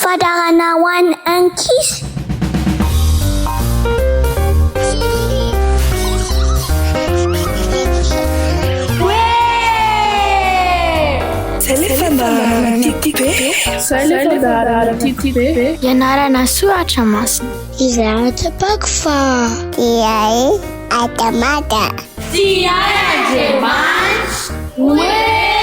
Fadarana ho an'ny ankizy. Ianarana Soratra Masina. Izaratra pako fa Tiae atamata. Tenin'Andriamanitra.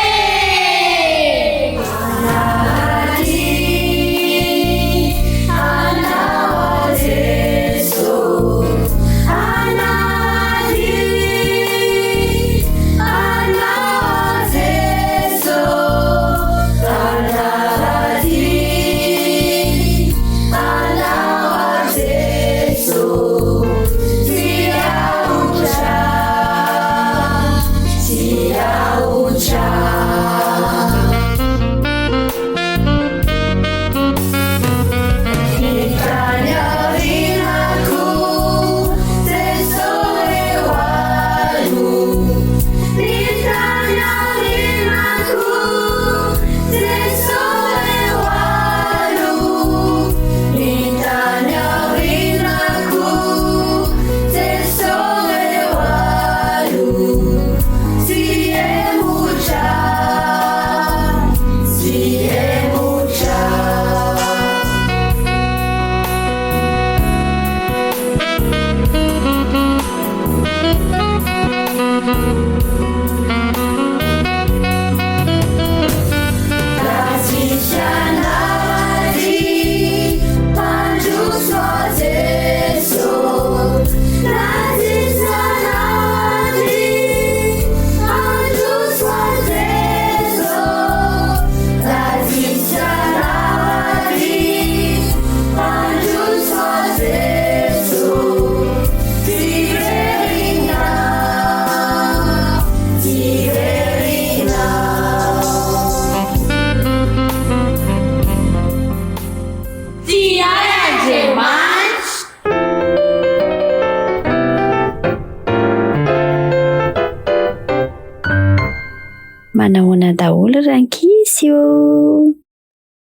Manahoana daholo rankizy io.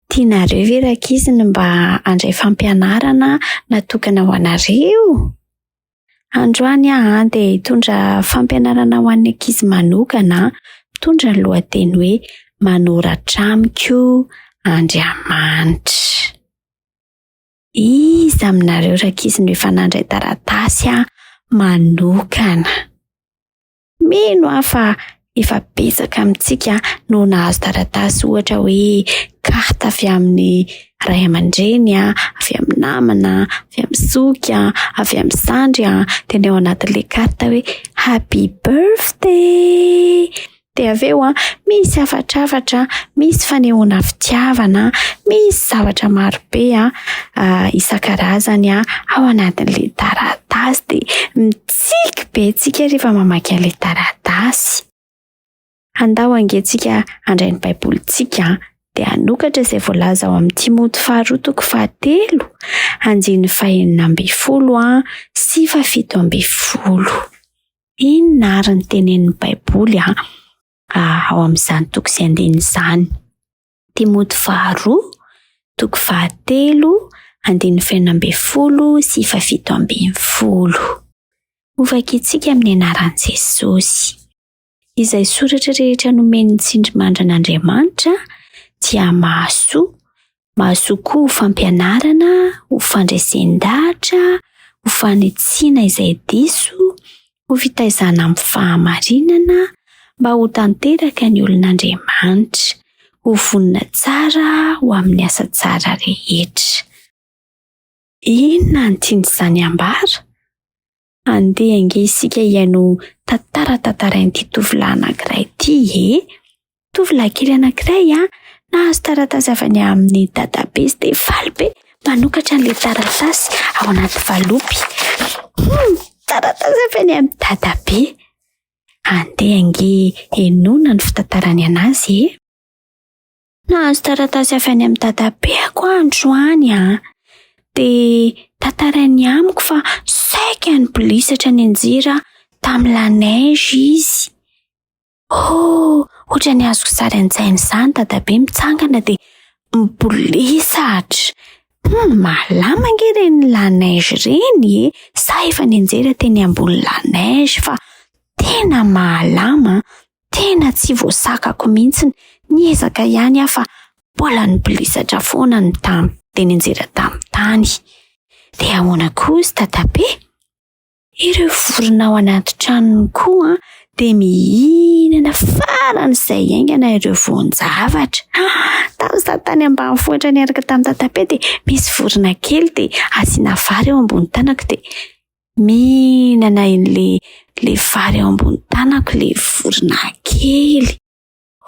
Tianareo ve rankizy ny mba handray fampianarana natokana ho anareo? Androany dia hitondra fampianarana ho an'ny ankizy manokana, mitondra ny lohateny hoe Manoratra amiko Andriamanitra. Iza aminareo rankizy no efa nandray taratasy manokana? Mino fa efa betsaka amintsika no nahazo taratasy, ohatra hoe karta avy amin'ny ray aman-dreny, avy amin'ny namana, avy amin'ny zoky, avy amin'ny zandry, dia ny ao anatin'ilay karta hoe happy birthday. Dia avy eo misy hafatra, misy fanehoana fitiavana, misy zavatra marobe isan-karazany ao anatin'ilay taratasy. Dia mitsiky be tsika rehefa mamaky an'ilay taratasy. Andao angentsika handray ny baibolintsika, dia hanokatra izay voalaza ao amin'ny Timoty 2:7, andiny 2:20 sy 7:20. Inona ary ny tenenin'ny baiboly ao amin'izany toko izay andiny izany? Timoty 2:7, andiny 2:20 sy 7:20. Ovakitsika amin'ny anaran'i Jesosy. Izay soratra rehetra nomeny tsindrimandran'Andriamanitra dia mahasoa koa ho fampianarana, ho fandraisen-dahatra, ho fanetsiana izay diso, ho fitaizana amin'ny fahamarinana, mba ho tanteraka ny olon'Andriamanitra, ho vonina tsara ho amin'ny asa tsara rehetra. Inona ny tian'izany ambara? Andeha isika hiaino tantarain'ity tovolahy anankiray ity. Tovolahy kely anankiray nahazo taratasy avy any amin'ny dadabe dia faly be manokatra an'ilay taratasy ao anaty valopy. Taratasy avy any amin'ny dadabe. Andeha enona ny fitantarany anazy. Nahazo taratasy avy any amin'ny dadabe ako androany. Dia tantarainy amiko fa saika ny polisatra ny anjira tamin'ny la neige izy. Ohatra ny azoko sary an-tsaina izany, dadabe mitsangana dia mibolisahatra. Malama nge reny la neige reny sa efa nianjera teny ambony la neige fa tena malama, tena tsy voasakako mihitsy. Niezaka ihany aho fa mbola nibolisatra foana ny teny anjera tamin'ny tany. Dia ahoana koa sy tatabe? Ireo vorona ao anaty tranony koa dia mihinana faran'izay aingana ireo voan-javatra. Tamin'izaho tany ambanivohitra niaraka tamin'ny tatabe dia misy vorona kely dia asiana vary eo ambony tanako dia mihinana le vary eo ambony tanako le vorona kely.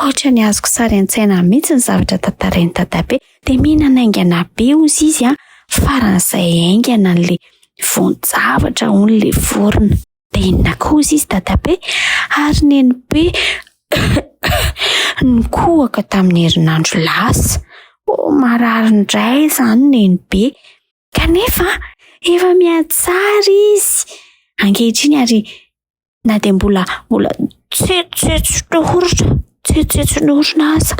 Ohatra ny azoko sary an-tsaina mihitsy ny zavatra tantarain'ny tatabe dia mihinana aingana be ozy izy faran'izay aingana le voan-javatra hono le vorona. Dia inona koa izy tatabe? Ary neny be nikohaka tamin'ny herinandro lasa. Marary indray izany neny be. Kanefa efa mihatsara izy. Ankehitriny ary na dia mbola tsetsetsorona aza.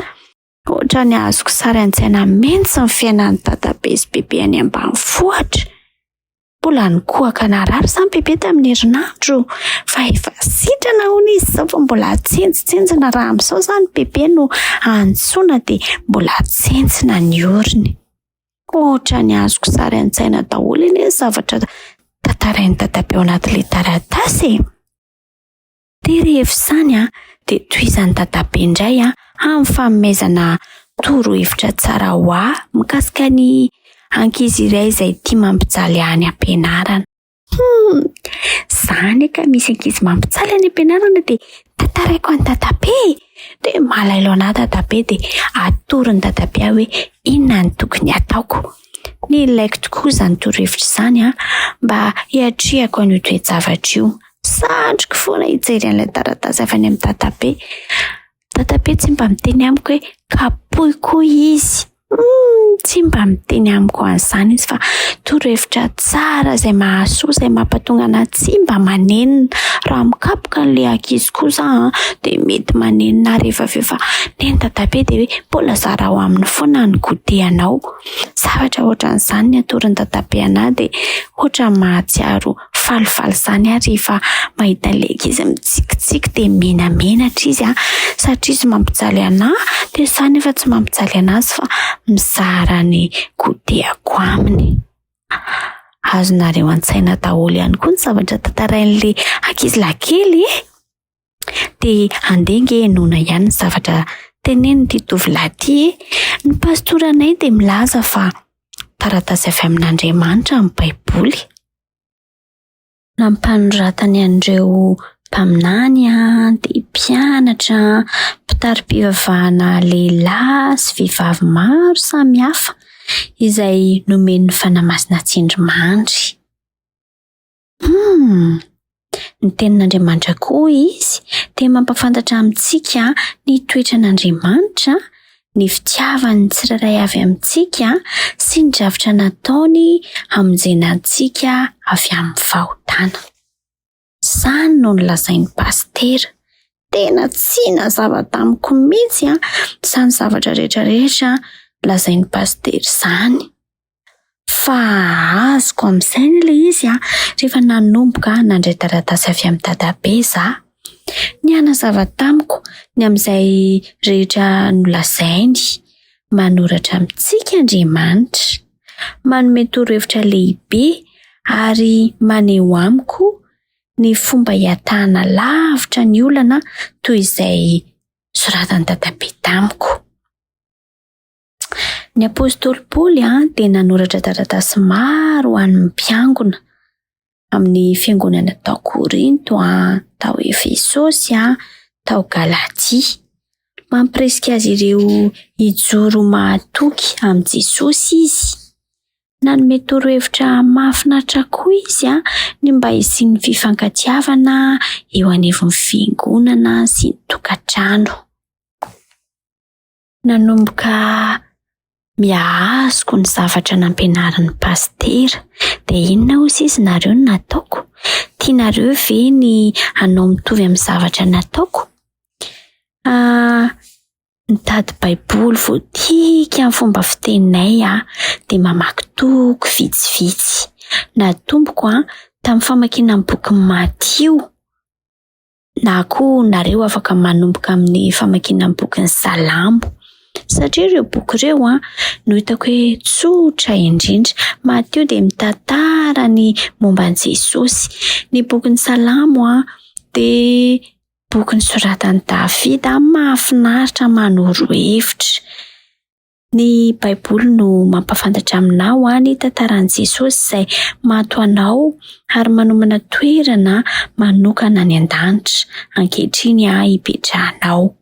Ohatra ny azoko sary an-tsaina mihitsy ny fiainan'ny tatabe sy bebe any ambanivohitra. Mbola nikohaka narary izany bebe tamin'ny herinandro fa efa sitrana hono izy sao fa mbola tsentsina raha amin'izao izany bebe no antsoina dia mbola tsentsina ny oriny. Ohatra ny azoko sary an-tsaina daholo iny zavatra tantarain'ny tatabe ao anaty taratasy. Dia rehefa izany dia tohizan'ny tatabe indray amin'ny fanomezana torohevitra tsara ho mikasika ny ankizy iray izay tia mampijaly any am-pianarana. Izany ka misy ankizy mampijaly any am-pianarana dia tantaraiko any tatabe. Dia malailo anahy tatabe dia atorony tatabe hoe inona ny tokony ataoko. Ny ilaiko tokoa izany torohevitra izany mba hiatrehako an'io toe-javatra io. Sandriko foana hijery an'ilay taratasy avy any amin'ny tatabe. Tatabe tsy mba miteny amiko hoe kapohiko izy. Tsy mba miteny amiko an'izany izy fa torohevitra tsara izay mahasoa izay mampatonga anahy tsy mba manenina. Raha mikapoka an'ilay ankizy kosa dia mety manenina rehefa fa neny tatabe dia hoe mbola zara ho aminy foana ny gotehanao. Zavatra ohatran'izany ny atoron'ny tatabe anahy dia ohatra mahatsiaro falifaly izany rehefa mahita ilay ankizy mitsikitsiky dia menamenatra izy satria izy mampijaly anahy dia izany efa tsy mampijaly anazy fa mizara ny godehako aminy. Azonareo an-tsaina daholo ihany koa ny zavatra tantarain'ilay ankizy lahy dia andeha nge enona ihany ny zavatra teneniny tovolahy ity. Ny pastoranay dia milaza fa taratasy avy amin'Andriamanitra amin'ny Baiboly. Nampanoratany an'ireo mpaminany dia mpianatra, mpitary-pivavahana lehilahy sy vehivavy maro samihafa izay nomeny fanamasina tsindrimandry. Ny tenin'Andriamanitra koa izy dia mampafantatra amintsika ny toetran'Andriamanitra, ny fitiavany ny tsirairay avy amintsika sy ny zavatra nataony hamonjena antsika avy amin'ny fahotana. Izany no nolazain'ny pastera. Tena tsy nazava tamiko mihitsy izany zavatra rehetrarehetra lazain'ny pastera izany. Fa azoko amin'izay ilay izy rehefa nanomboka nandray taratasy avy amin'ny tatabe izaho. Ny anazava tamiko ny amin'izay rehetra nolazainy. Manoratra amintsika Andriamanitra, manome torohevitra lehibe ary maneho amiko ny fomba hiatahana lavitra ny olana toy izay soratany tatabe tamiko. Ny apôstôly Paoly dia nanoratra taratasy maro ho an'ny mpiangona amin'ny fiangonana tao Korinto, tao Efesosy, tao Galatia. Mampiresika azy ireo hijoro mahatoky amin'ny Jesosy izy. Nanome torohevitra mahafinaritra koa izy ny mba hisian'ny fifankatiavana eo anivon'ny fiangonana sy ny tokantrano. Nanomboka miahazoko ny zavatra nampianaran'ny pastera dia inona hozy izy nareo no nataoko? Tianareo ve ny hanao mitovy amin'ny zavatra nataoko? mitady baiboly voatika amin'ny fomba fiteninay dia mamaky toko vitsivitsy. Natomboko tamin'ny famakiana ny boky Matio, na koa nareo afaka manomboka amin'ny famakiana ny boky ny Salamo, satria ireo boky ireo no hitako hoe tsotra indrindra. Matio dia mitantara ny momba an'i Jesosy, ny boky ny Salamo dia boky nosoratan'i Davida, mahafinaritra, manoro hevitra. Ny baiboly no mampafantatra aminao ny tantaran'i Jesosy izay mahato anao ary manomana toerana manokana any an-danitra ankehitriny hipetrahanao.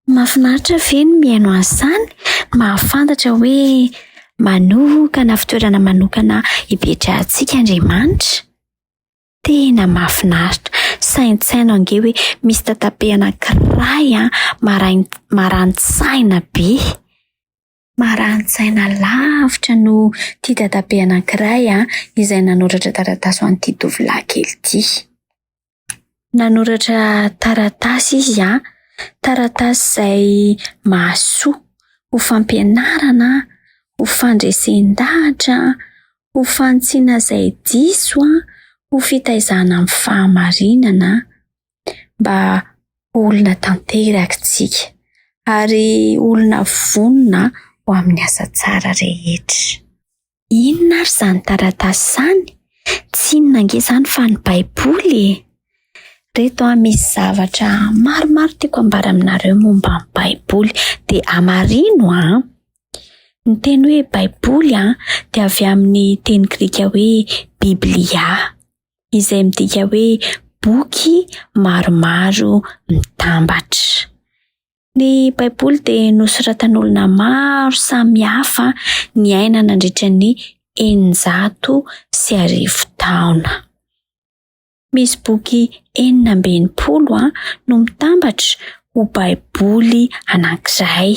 Mahafinaritra ve ny miaino an'izany? Mahafantatra hoe manokana fitoerana manokana hipetrahantsika Andriamanitra. Tena mahafinaritra. Saintsaina ange hoe misy tatabe anankiray marani-tsaina be. Marani-tsaina lavitra no tia tatabe anankiray izay nanoratra taratasy ho an'ity tovolahy kely ity. Nanoratra taratasy izy taratasy izay mahasoa ho fampianarana, ho fandresen-dahatra, ho fantsiana izay diso, ho fitaizana amin'ny fahamarinana mba olona tanteraka ary olona vonona ho amin'ny asa tsara rehetra. Inona ary izany taratasy izany? Tsy inona ange izany fa ny baiboly. Reto misy zavatra maromaro tiako ambara aminareo momba ny baiboly dia hamarino. Ny teny hoe baiboly dia avy amin'ny teny grika hoe biblia, izay midika hoe boky maromaro mitambatra. Ny baiboly dia nosoratan'olona maro samihafa niaina nandritra ny 400 taona. Misy boky 420 no mitambatra ho baiboly anankiray.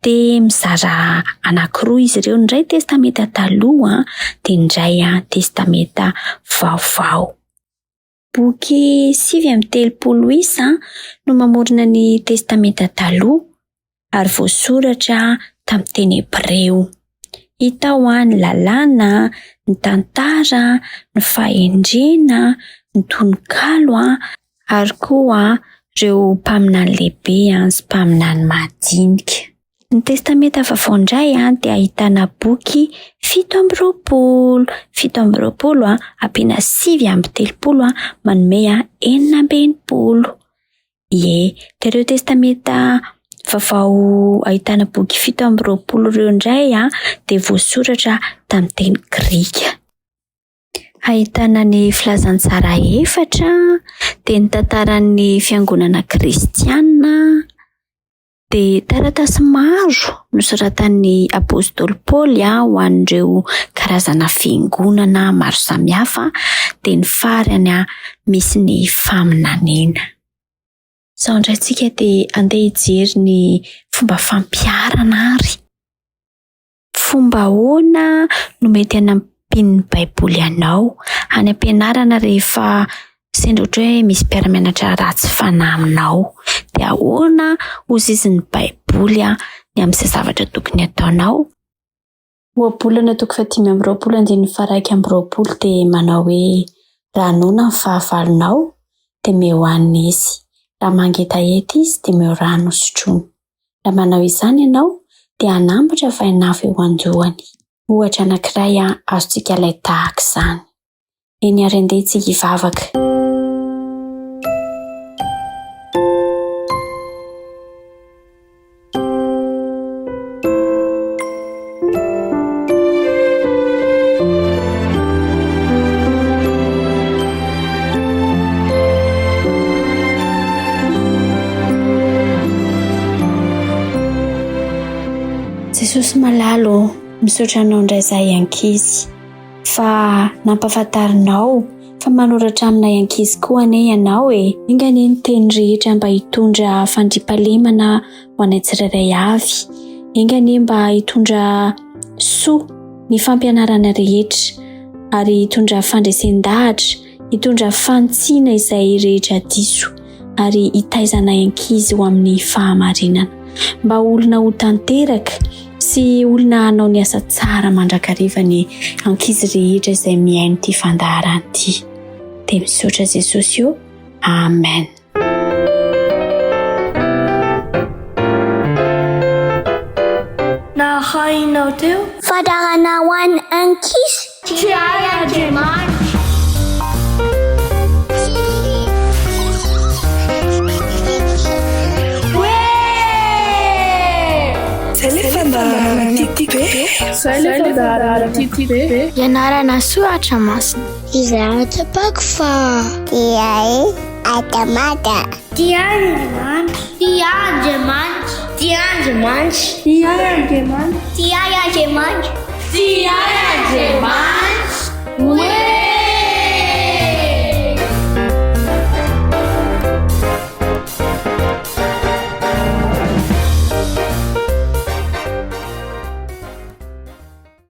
Dia mizara anankiroa izy ireo, ny iray testamenta taloha dia ny iray testamenta vaovao. Boky 730 no mamorona ny testamenta taloha ary voasoratra tamin'ny teny Hebreo. Hita ao ny lalàna, ny tantara, ny fahendrena, ny tononkalo ary koa ireo mpaminany lehibe sy mpaminany madinika. Ny testamenta vaovao indray dia ahitana boky 720 ampiana 730 manome 420. Dia ireo testamenta vaovao ahitana boky 720 ireo indray dia voasoratra tamin'ny teny grika. Ahitana ny filazantsara 4, dia ny tantaran'ny fiangonana kristiana, dia taratasy maro nosoratan'ny apôstôly Paoly ho an'ireo karazana fiangonana maro samihafa, dia ny farany misy ny faminanena. Izao indray tsika dia andeha hijery ny fomba fampiarana ary. Fomba ahoana no mety hanampin'ny baiboly anao any ampianarana rehefa sendra ohatra hoe misy mpiara-mianatra ratsy fanahy aminao, dia ahoana ozizin'ny baiboly ny amin'izay zavatra tokony ataonao? Ohabolana toko 520 dia manao hoe raha noana ny fahavalonao dia meo hanina izy, raha mangetaheta izy dia meo rano sotroina. Raha manao izany ianao dia hanambotra fa hinafy eo anjoany. Ohatra anankiray azontsika ilay tahaka izany. Eny ary andehantsika hivavaka. Jesosy malalo, misaotra anao indray izahay ankizy, fa nampafantarinao fa manoratra aminay ankizy koa ane ianao ingany ny teny rehetra mba hitondra fandriampahalemana ho anay tsirairay avy, ingany mba hitondra soa ny fampianarana rehetra ary hitondra fandresen-dahatra, hitondra fantsiana izay rehetra diso ary hitaizanay ankizy ho amin'ny fahamarinana. mba olona ho tanteraka sy olona hanao ny asa tsara mandrakariva ny ankizy rehetra izay mihaino ity fandaharana ity. Dia misaotra Jesosy eo. Amen. Na hainao teo Fandarana ho an'ny ankizy. tsy hay Andriamanitra. Ianarana Soratra Masina. Izaratra bako fa Andriamanitra. Tenin'Andriamanitra. Tenin'Andriamanitra. Tenin'Andriamanitra. Tenin'Andriamanitra. Tenin'Andriamanitra.